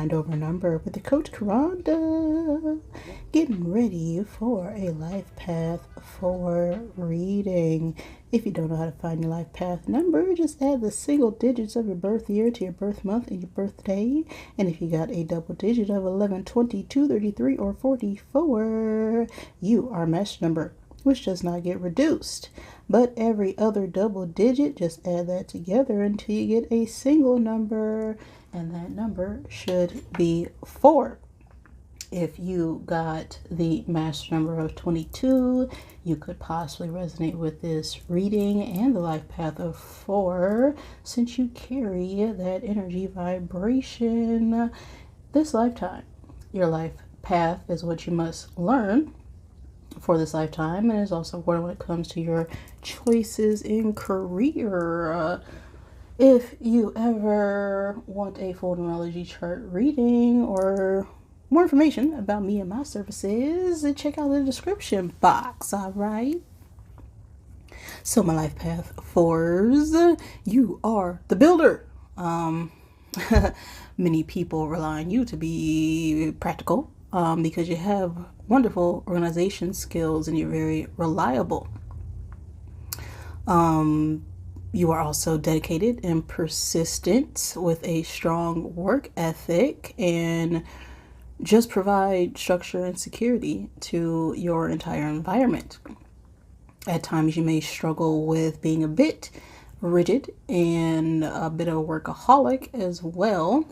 mind over number with the Coach Karanda. Getting ready for a life path for reading. If you don't know how to find your life path number, just add the single digits of your birth year to your birth month and your birthday. And if you got a double digit of 11, 22, 33, or 44, you are mesh number, which does not get reduced. But every other double digit, just add that together until you get a single number, and that number should be 4. If you got the master number of 22, you could possibly resonate with this reading and the life path of 4, since you carry that energy vibration this lifetime. Your life path is what you must learn for this lifetime, and is also important when it comes to your choices in career. If you ever want a full numerology chart reading or more information about me and my services, check out the description box. All right. So my life path 4s, you are the builder. Many people rely on you to be practical, because you have wonderful organization skills and you're very reliable. You are also dedicated and persistent with a strong work ethic, and just provide structure and security to your entire environment. At times you may struggle with being a bit rigid and a bit of a workaholic as well,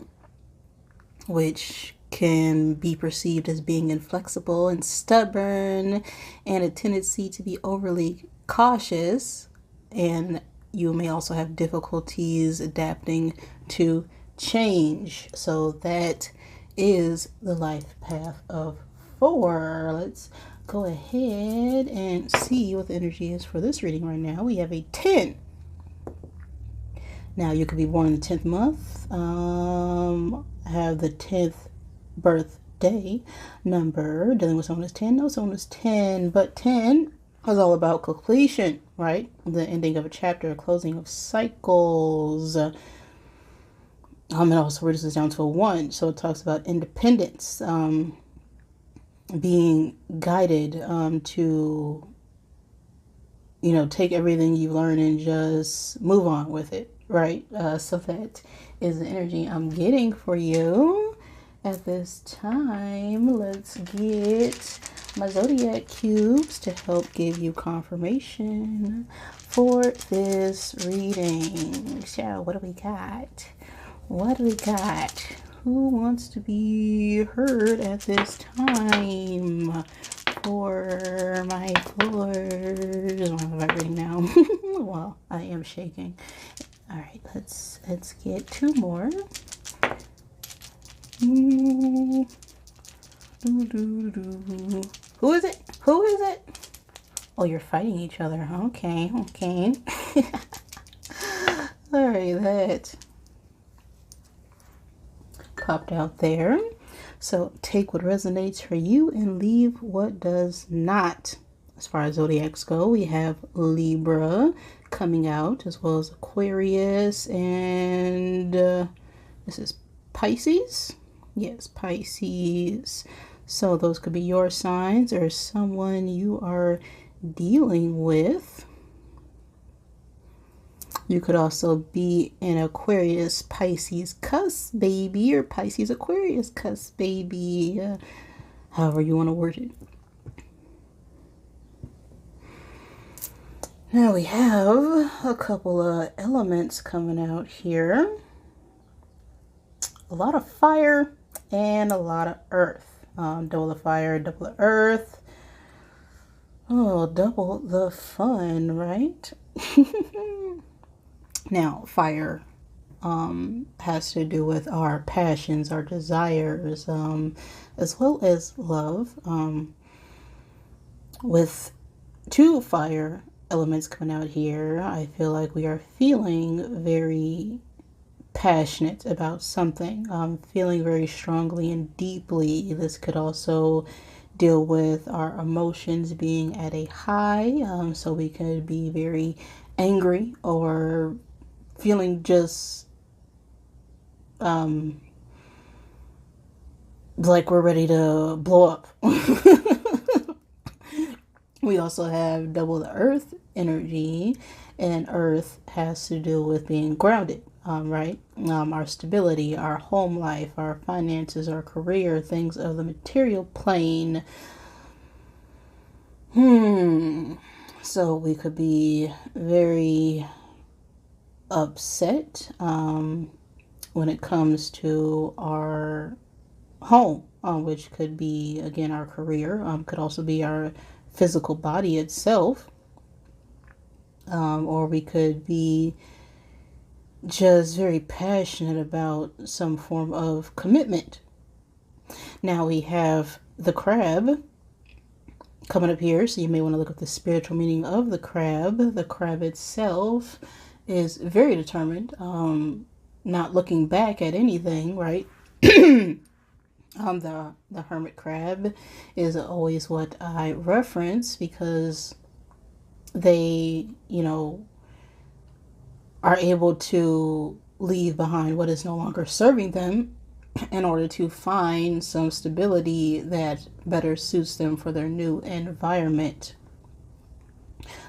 which can be perceived as being inflexible and stubborn, and a tendency to be overly cautious. And you may also have difficulties adapting to change. So that is the life path of 4. Let's go ahead and see what the energy is for this reading right now. We have a 10. Now, you could be born in the 10th month, have the 10th birthday number, dealing with someone who's 10. No, someone who's 10, but 10 is all about completion, right? The ending of a chapter, closing of cycles. It also reduces down to a 1, so it talks about independence, being guided to, take everything you've learned and just move on with it, right? So that is the energy I'm getting for you at this time. Let's get my Zodiac cubes to help give you confirmation for this reading. So what do we got? What do we got? Who wants to be heard at this time for my floors? I'm vibrating now. Well, I am shaking. All right, let's get 2 more. Who is it? Who is it? Oh, you're fighting each other. Okay. All right, that popped out there. So take what resonates for you and leave what does not. As far as zodiacs go, we have Libra coming out, as well as Aquarius, and this is Pisces. Yes, Pisces. So those could be your signs or someone you are dealing with. You could also be an Aquarius Pisces cusp baby, or Pisces Aquarius cusp baby, however you want to word it. Now we have a couple of elements coming out here. A lot of fire and a lot of earth. Double the fire, double the earth. Oh, double the fun, right? Now, fire has to do with our passions, our desires, as well as love. With 2 fire elements coming out here, I feel like we are feeling very passionate about something, feeling very strongly and deeply. This could also deal with our emotions being at a high, so we could be very angry or feeling just like we're ready to blow up. We also have double the earth energy, and earth has to do with being grounded, right? Our stability, our home life, our finances, our career, things of the material plane. So we could be very upset when it comes to our home, which could be, again, our career, could also be our physical body itself, or we could be just very passionate about some form of commitment. Now we have the crab coming up here, so you may want to look up the spiritual meaning of the crab. The crab itself is very determined, not looking back at anything, right? The hermit crab is always what I reference because they, are able to leave behind what is no longer serving them in order to find some stability that better suits them for their new environment.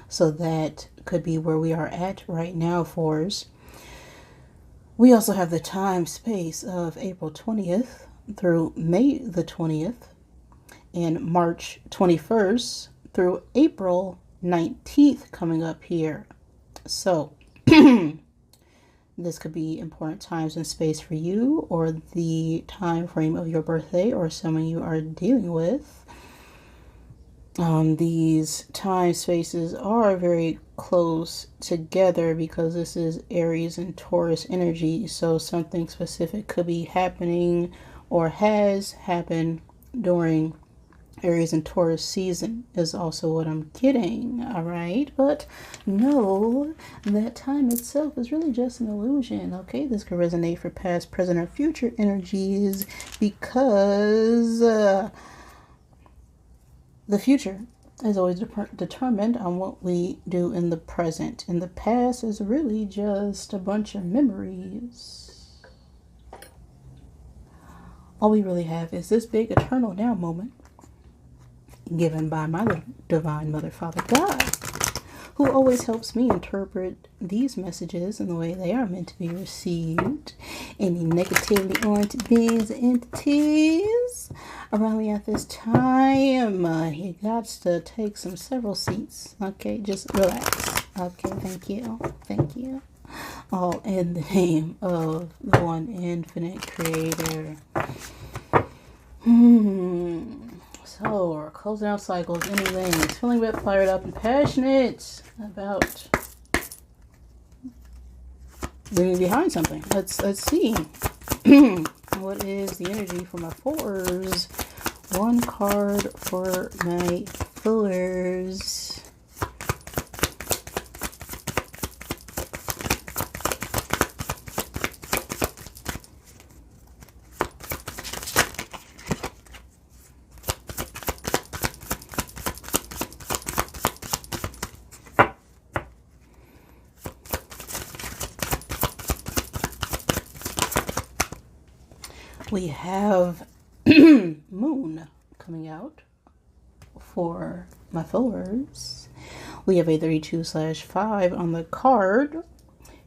So that could be where we are at right now for us. We also have the time space of April 20th through May the 20th and March 21st through April 19th coming up here. So this could be important times and space for you or the time frame of your birthday or someone you are dealing with. These time spaces are very close together because this is Aries and Taurus energy. So something specific could be happening or has happened during Aries and Taurus season is also what I'm getting, all right? But know that time itself is really just an illusion, okay? This could resonate for past, present, or future energies because the future is always determined on what we do in the present. In the past is really just a bunch of memories. All we really have is this big eternal now moment given by my divine mother, Father God, who always helps me interpret these messages in the way they are meant to be received. Any negatively oriented beings and entities around me at this time, you got to take several seats. Okay, just relax. Okay, thank you. All in the name of the one infinite creator. So we're closing out cycles, anything. Feeling a bit fired up and passionate about leaving behind something. Let's see. What is the energy for my fours? One card for my fours. We have Moon coming out for my followers. We have a 32/5 on the card.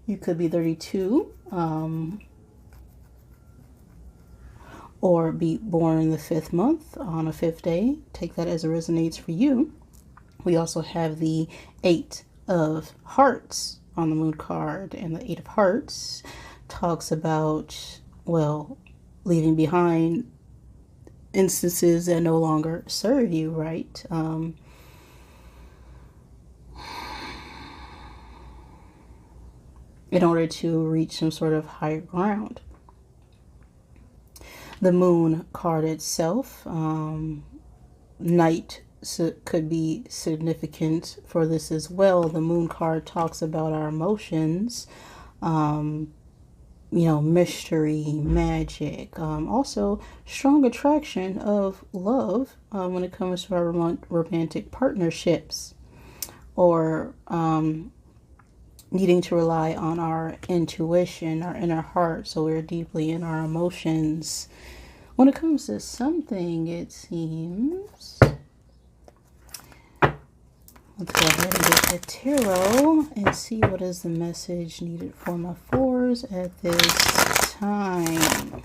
You could be 32 or be born in the 5th month on a 5th day. Take that as it resonates for you. We also have the 8 of Hearts on the Moon card, and the 8 of Hearts talks about, well, leaving behind instances that no longer serve you, right? In order to reach some sort of higher ground. The Moon card itself, night could be significant for this as well. The Moon card talks about our emotions, mystery, magic, also strong attraction of love when it comes to our romantic partnerships, or needing to rely on our intuition, our inner heart, so we're deeply in our emotions When it comes to something, it seems. Let's go ahead and get the tarot and see what is the message needed for my fours at this time.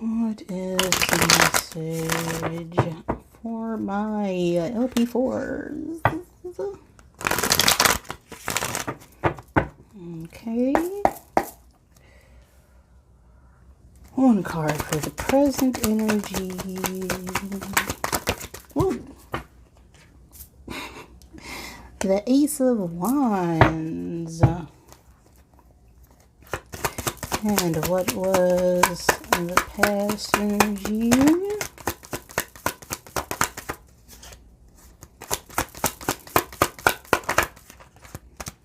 What is the message for my LP4s? Okay. One card for the present energy. Woo. The Ace of Wands. And what was the past energy?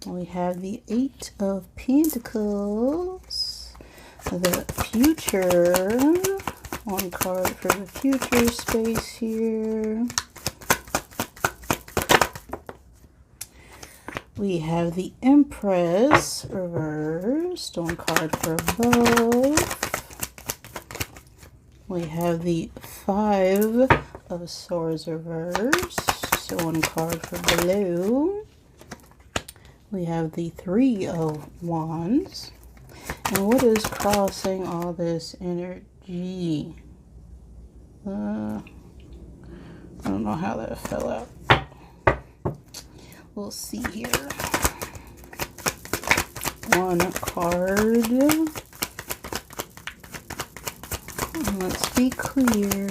We have the Eight of Pentacles. The future. One card for the future space here. We have the Empress reversed. One card for both. We have the Five of Swords reversed. So one card for blue. We have the Three of Wands. And what is crossing all this energy? I don't know how that fell out. We'll see here. One card. Let's be clear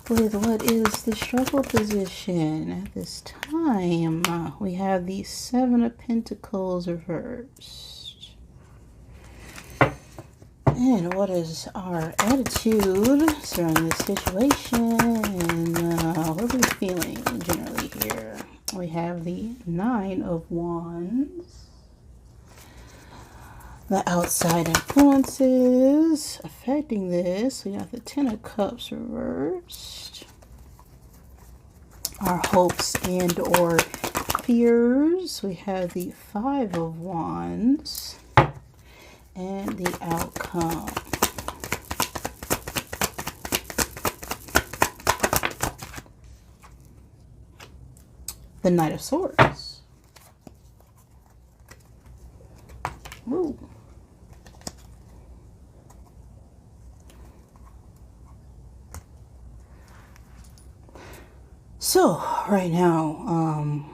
with what is the struggle position at this time. We have the Seven of Pentacles reversed. And what is our attitude surrounding this situation? What are we feeling generally here? We have the Nine of Wands. The outside influences affecting this. We got the Ten of Cups reversed. Our hopes and or fears. We have the Five of Wands. And the outcome. The Knight of Swords. Ooh. So, right now,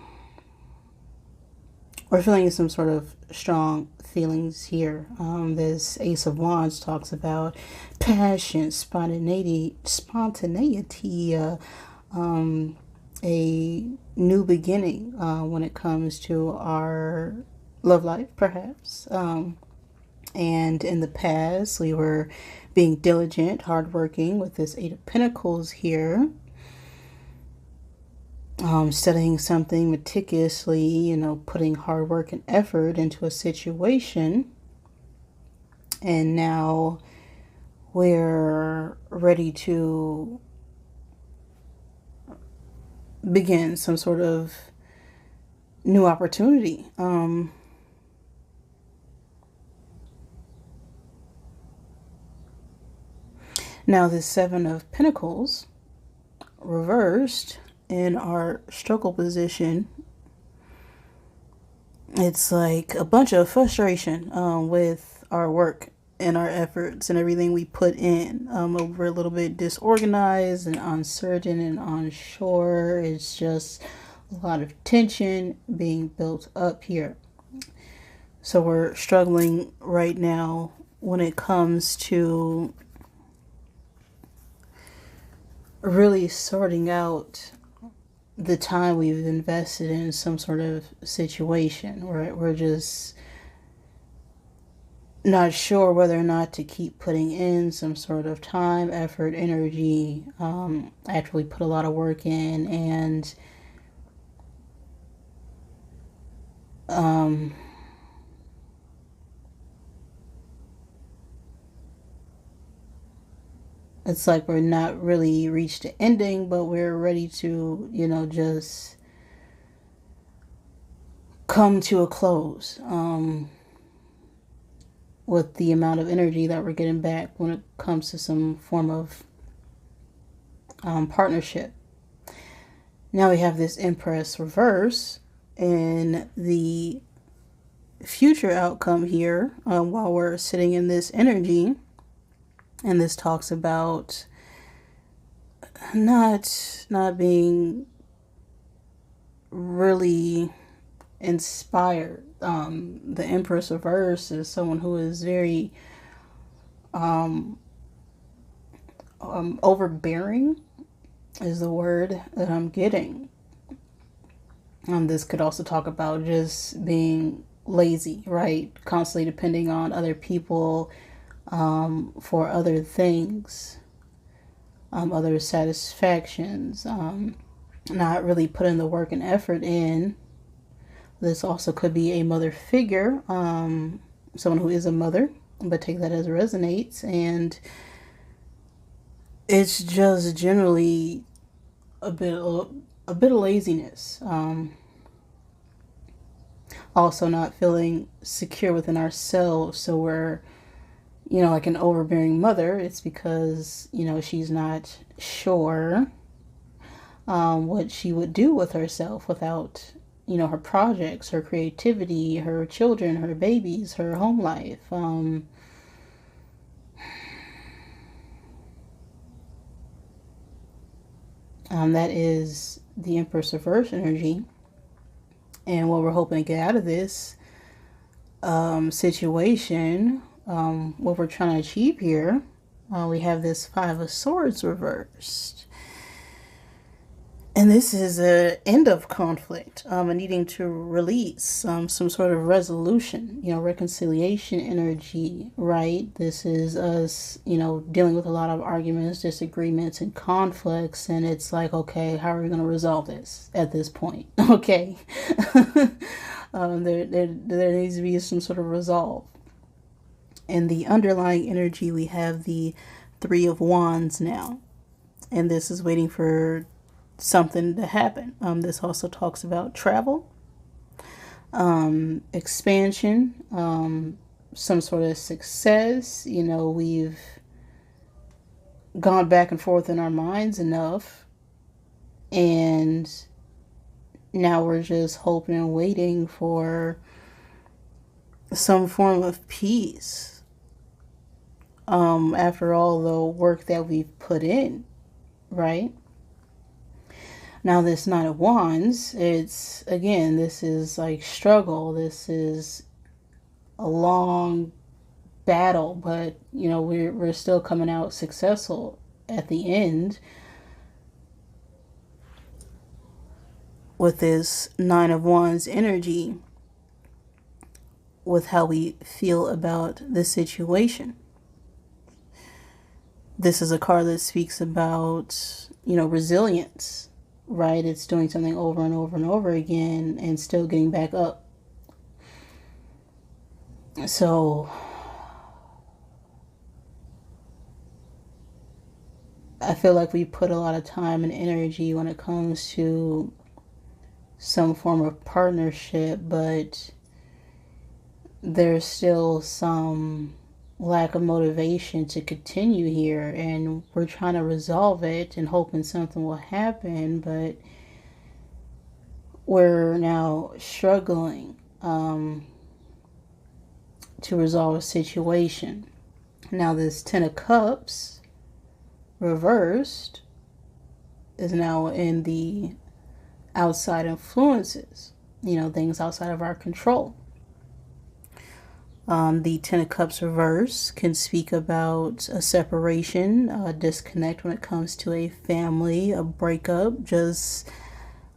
we're feeling some sort of strong feelings here. This Ace of Wands talks about passion, spontaneity, a new beginning when it comes to our love life, perhaps. And in the past, we were being diligent, hardworking with this Eight of Pentacles here. Studying something meticulously, putting hard work and effort into a situation. And now we're ready to begin some sort of new opportunity. Now this Seven of Pentacles reversed in our struggle position, it's like a bunch of frustration with our work and our efforts and everything we put in. We're a little bit disorganized and uncertain and unsure. It's just a lot of tension being built up here. So we're struggling right now when it comes to really sorting out the time we've invested in some sort of situation. We're just not sure whether or not to keep putting in some sort of time, effort, energy, after we put a lot of work in, and It's like we're not really reached the ending, but we're ready to, just come to a close with the amount of energy that we're getting back when it comes to some form of partnership. Now we have this Empress reverse, and the future outcome here while we're sitting in this energy, and this talks about not being really inspired. The Empress reverse is someone who is very overbearing is the word that I'm getting. This could also talk about just being lazy, right? Constantly depending on other people for other things, other satisfactions, not really putting the work and effort in. This also could be a mother figure, someone who is a mother, but take that as resonates. And it's just generally a bit of laziness. Also not feeling secure within ourselves. So we're, like an overbearing mother. It's because, she's not sure what she would do with herself without, her projects, her creativity, her children, her babies, her home life. That is the Empress reverse energy. And what we're hoping to get out of this situation, what we're trying to achieve here, we have this Five of Swords reversed. And this is an end of conflict, a needing to release some sort of resolution, reconciliation energy, right? This is us, dealing with a lot of arguments, disagreements, and conflicts. And it's like, okay, how are we going to resolve this at this point? Okay. There needs to be some sort of resolve. In the underlying energy, we have the Three of Wands now. And this is waiting for something to happen. This also talks about travel, expansion, some sort of success. We've gone back and forth in our minds enough, and now we're just hoping and waiting for some form of peace. After all the work that we've put in, right? Now this Knight of Wands, this is like struggle. This is a long battle, but we're still coming out successful at the end with this Nine of Wands energy, with how we feel about the situation. This is a card that speaks about, resilience. Right? It's doing something over and over and over again and still getting back up. So I feel like we put a lot of time and energy when it comes to some form of partnership, but there's still some lack of motivation to continue here, and we're trying to resolve it and hoping something will happen, but we're now struggling to resolve a situation. Now this Ten of Cups reversed is now in the outside influences, things outside of our control. The Ten of Cups reverse can speak about a separation, a disconnect when it comes to a family, a breakup, just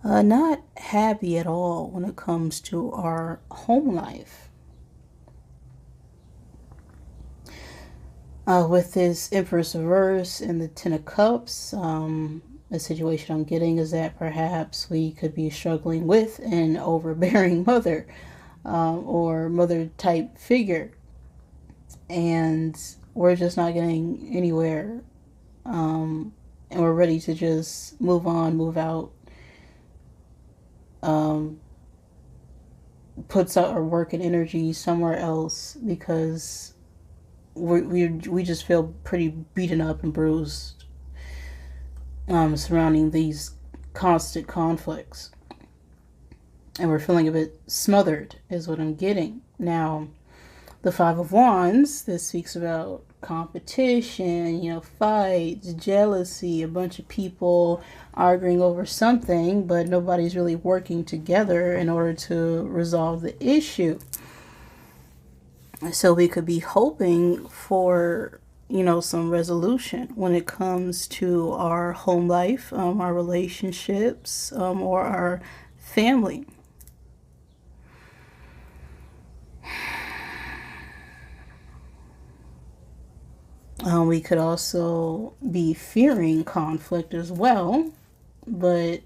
not happy at all when it comes to our home life. With this Empress reverse and the Ten of Cups, the situation I'm getting is that perhaps we could be struggling with an overbearing mother. Or mother type figure, and we're just not getting anywhere and we're ready to just move on, move out, puts our work and energy somewhere else because we just feel pretty beaten up and bruised surrounding these constant conflicts. And we're feeling a bit smothered is what I'm getting. Now, the Five of Wands, this speaks about competition, fights, jealousy, a bunch of people arguing over something, but nobody's really working together in order to resolve the issue. So we could be hoping for, some resolution when it comes to our home life, our relationships, or our family. We could also be fearing conflict as well, but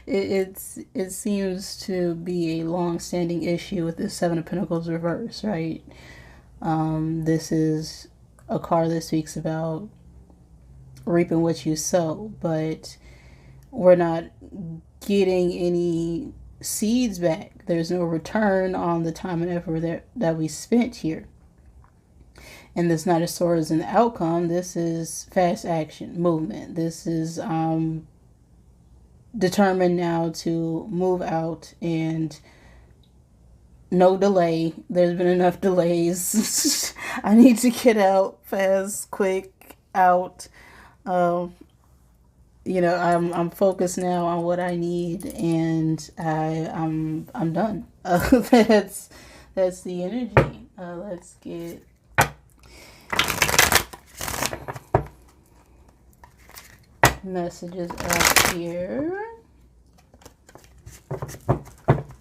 it seems to be a long-standing issue with the Seven of Pentacles reverse, right? This is a card that speaks about reaping what you sow, but we're not getting any seeds back. There's no return on the time and effort that we spent here. And this Knight of Swords in the outcome, this is fast action, movement. This is determined now to move out and no delay. There's been enough delays. I need to get out fast, quick, out. I'm focused now on what I need, and I'm done. That's the energy. Let's get messages up here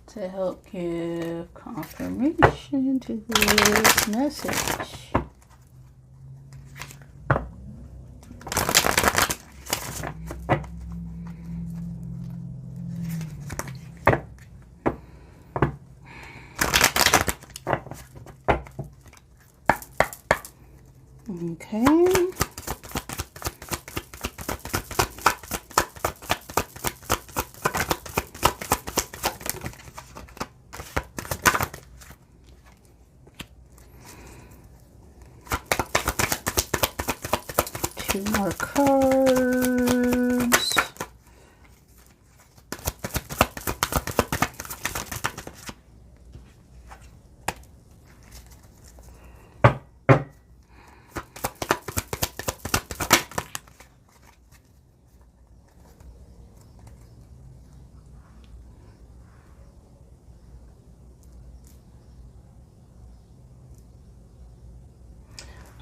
to help give confirmation to this message. Okay. Two more cards.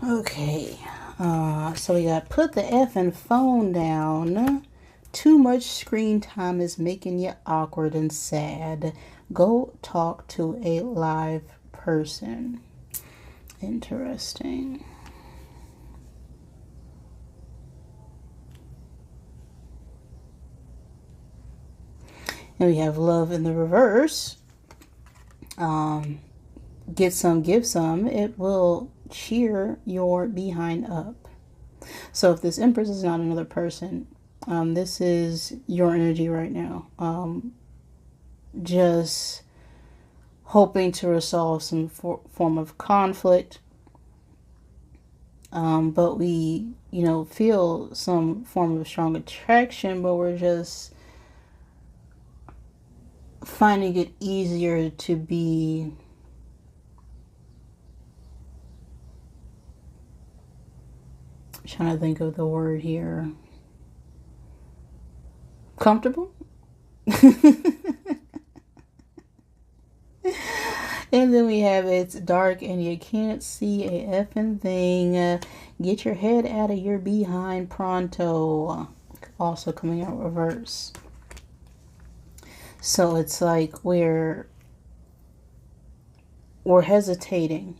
Okay, so we got put the effing phone down. Too much screen time is making you awkward and sad. Go talk to a live person. Interesting. And we have love in the reverse. Get some, give some. It will cheer your behind up. So if this Empress is not another person, this is your energy right now. Just hoping to resolve some form of conflict. But we, feel some form of strong attraction, but we're just finding it easier to be trying to think of the word here. Comfortable? And then we have it's dark and you can't see a effing thing. Get your head out of your behind pronto. Also coming out reverse. So it's like we're hesitating.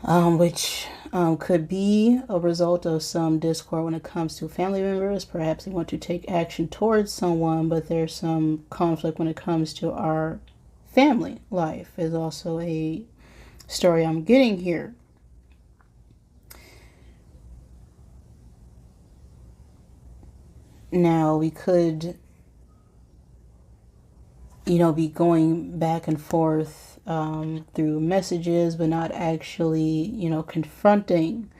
Which could be a result of some discord when it comes to family members. Perhaps they want to take action towards someone, but there's some conflict when it comes to our family life is also a story I'm getting here. Now, we could, be going back and forth through messages, but not actually, confronting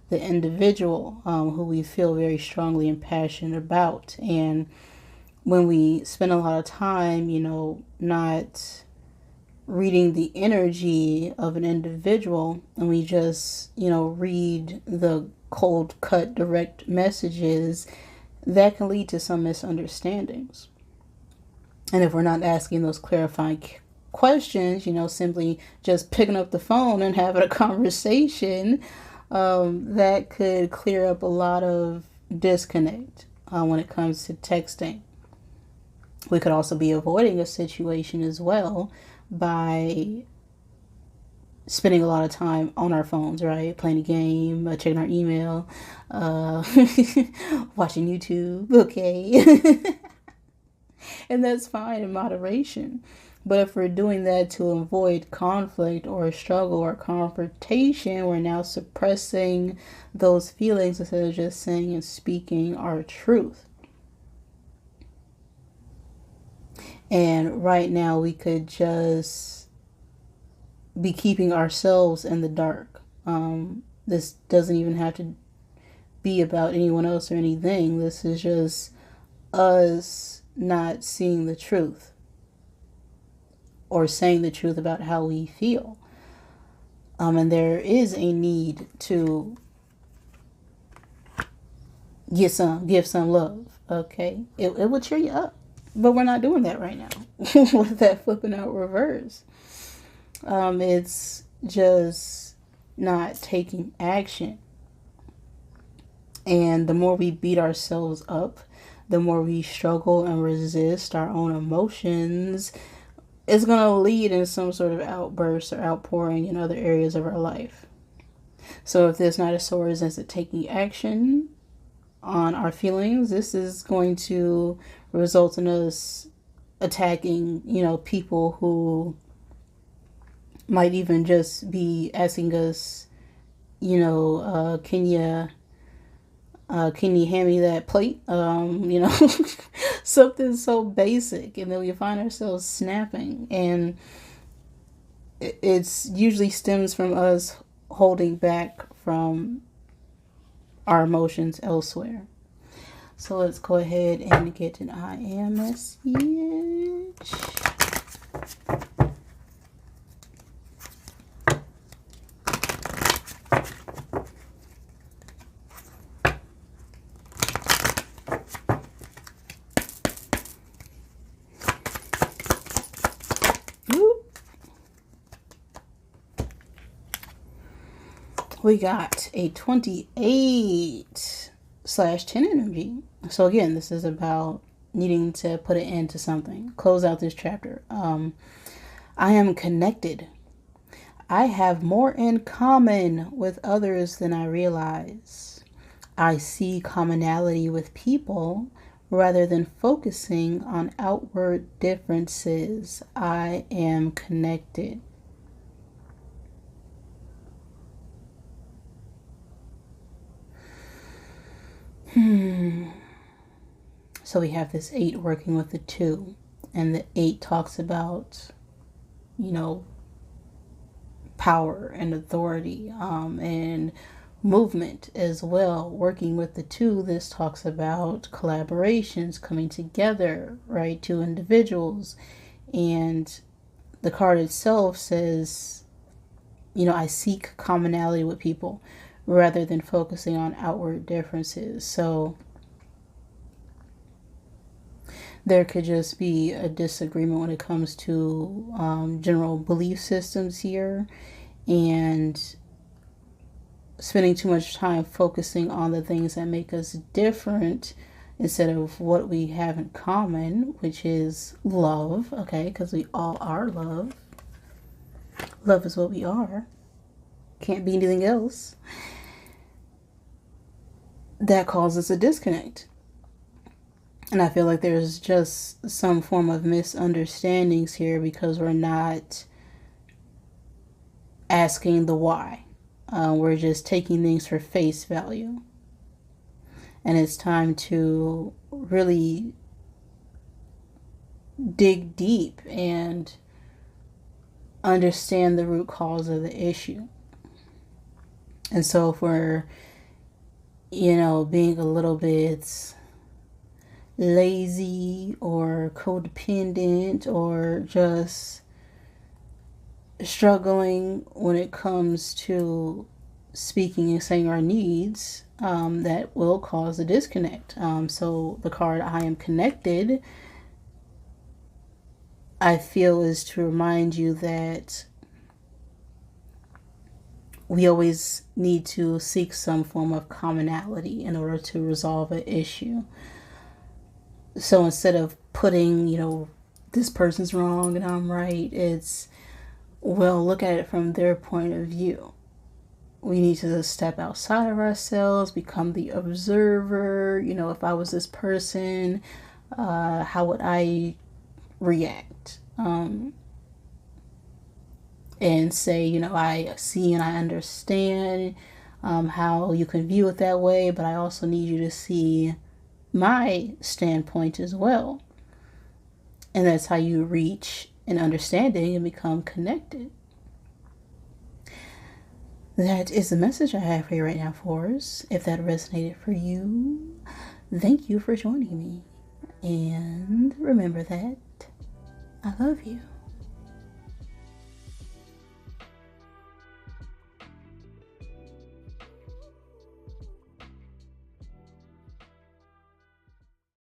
the individual who we feel very strongly and passionate about. And when we spend a lot of time, not reading the energy of an individual, and we just, read the cold cut direct messages, that can lead to some misunderstandings. And if we're not asking those clarifying questions, simply just picking up the phone and having a conversation, that could clear up a lot of disconnect when it comes to texting. We could also be avoiding a situation as well by spending a lot of time on our phones, right? Playing a game, checking our email, watching YouTube, okay? And that's fine in moderation. But if we're doing that to avoid conflict or struggle or confrontation, we're now suppressing those feelings instead of just saying and speaking our truth. And right now we could just be keeping ourselves in the dark. This doesn't even have to be about anyone else or anything. This is just us not seeing the truth or saying the truth about how we feel. And there is a need to give some love, okay? It will cheer you up. But we're not doing that right now with that flipping out reverse. It's just not taking action. And the more we beat ourselves up, the more we struggle and resist our own emotions, it's going to lead in some sort of outburst or outpouring in other areas of our life. So if there's not a sore resistance to taking action on our feelings, this is going to result in us attacking, people who might even just be asking us, can you hand me that plate? Something so basic. And then we find ourselves snapping. And it's usually stems from us holding back from our emotions elsewhere. So let's go ahead and get an I am message. We got a 28/10 energy. So again, this is about needing to put an end to something. Close out this chapter. I am connected. I have more in common with others than I realize. I see commonality with people rather than focusing on outward differences. I am connected. So we have this 8 working with the 2, and the 8 talks about, power and authority, and movement as well. Working with the 2, this talks about collaborations, coming together, right? 2 individuals. And the card itself says, I seek commonality with people rather than focusing on outward differences. So there could just be a disagreement when it comes to general belief systems here, and spending too much time focusing on the things that make us different instead of what we have in common, which is love, okay? Because we all are love. Love is what we are. Can't be anything else. That causes a disconnect. And I feel like there's just some form of misunderstandings here because we're not asking the why. We're just taking things for face value. And it's time to really dig deep and understand the root cause of the issue. And so if we're, being a little bit lazy or codependent or just struggling when it comes to speaking and saying our needs, that will cause a disconnect. So the card I am connected, I feel, is to remind you that we always need to seek some form of commonality in order to resolve an issue. So instead of putting, this person's wrong and I'm right, it's, well, look at it from their point of view. We need to step outside of ourselves, become the observer. If I was this person, how would I react? And say, I see and I understand how you can view it that way, but I also need you to see my standpoint as well. And that's how you reach an understanding and become connected. That is the message I have for you right now, Force. If that resonated for you, thank you for joining me. And remember that I love you.